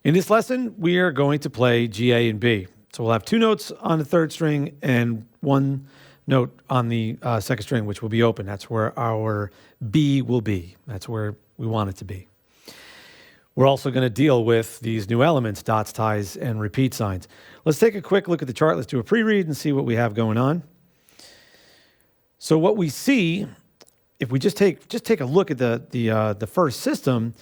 In this lesson, we are going to play G, A, and B. So we'll have two notes on the third string and one note on the second string, which will be open. That's where our B will be. That's where we want it to be. We're also going to deal with these new elements, dots, ties, and repeat signs. Let's take a quick look at the chart. Let's do a pre-read and see what we have going on. So what we see, if we just take a look at the first system,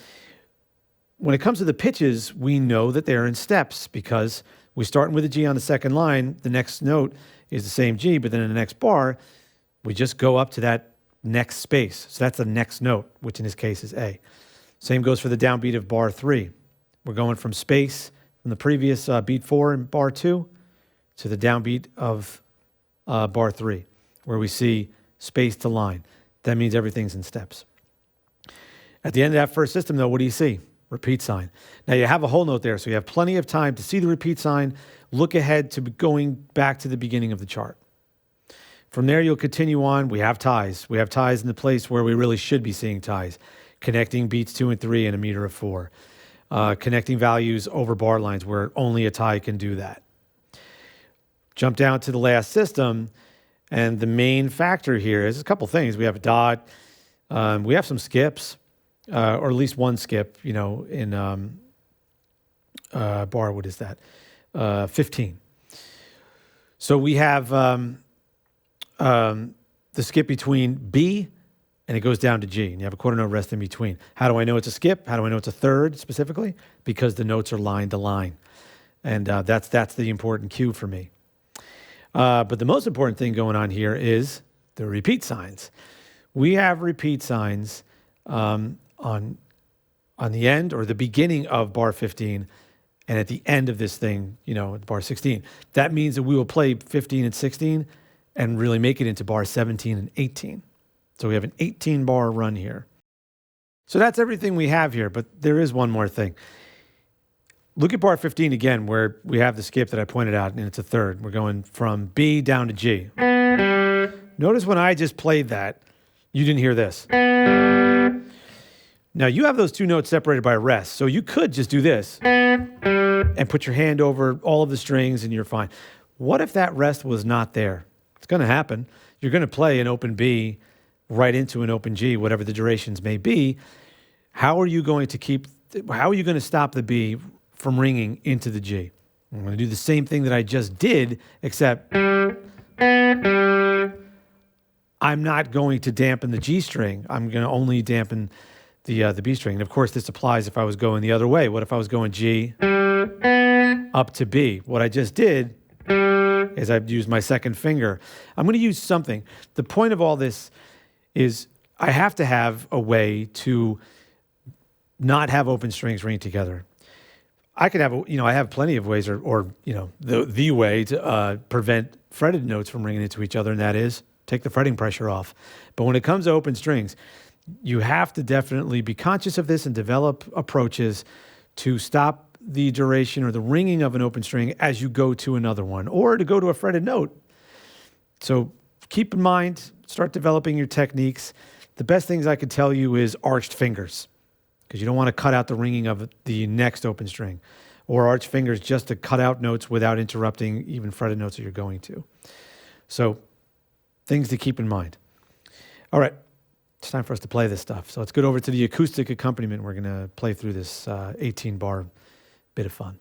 when it comes to the pitches, we know that they're in steps because we're starting with a G on the second line. The next note is the same G, but then in the next bar, we just go up to that next space. So that's the next note, which in this case is A. Same goes for the downbeat of bar 3. We're going from space from the previous beat 4 in bar 2 to the downbeat of bar 3, where we see space to line. That means everything's in steps. At the end of that first system, though, what do you see? Repeat sign. Now you have a whole note there, so you have plenty of time to see the repeat sign, look ahead to going back to the beginning of the chart. From there, you'll continue on. We have ties. We have ties in the place where we really should be seeing ties. Connecting beats 2 and 3 in a meter of 4. Connecting values over bar lines where only a tie can do that. Jump down to the last system, and the main factor here is a couple things. We have a dot. We have some skips, or at least one skip, in bar, what is that? 15. So we have the skip between B and it goes down to G, and you have a quarter note rest in between. How do I know it's a skip? How do I know it's a third specifically? Because the notes are line to line, and that's the important cue for me. But the most important thing going on here is the repeat signs. We have repeat signs on the end or the beginning of bar 15 and at the end of this thing, bar 16. That means that we will play 15 and 16 and really make it into bar 17 and 18. So we have an 18-bar run here. So that's everything we have here, but there is one more thing. Look at bar 15 again, where we have the skip that I pointed out, and it's a third. We're going from B down to G. Notice when I just played that, you didn't hear this. Now, you have those two notes separated by a rest, so you could just do this and put your hand over all of the strings, and you're fine. What if that rest was not there? It's going to happen. You're going to play an open B right into an open G, whatever the durations may be. How are you going to stop the B from ringing into the G? I'm going to do the same thing that I just did, except I'm not going to dampen the G string. I'm going to only dampen the B string. And of course, this applies if I was going the other way. What if I was going G up to B? What I just did is I've used my second finger. I'm going to use something. The point of all this is I have to have a way to not have open strings ring together. I could have, I have plenty of ways, or the way to prevent fretted notes from ringing into each other, and that is take the fretting pressure off. But when it comes to open strings, you have to definitely be conscious of this and develop approaches to stop the duration or the ringing of an open string as you go to another one, or to go to a fretted note. So keep in mind, start developing your techniques. The best things I could tell you is arched fingers, because you don't want to cut out the ringing of the next open string, or arched fingers just to cut out notes without interrupting even fretted notes that you're going to. So things to keep in mind. All right, it's time for us to play this stuff. So let's go over to the acoustic accompaniment. We're going to play through this 18-bar bit of fun.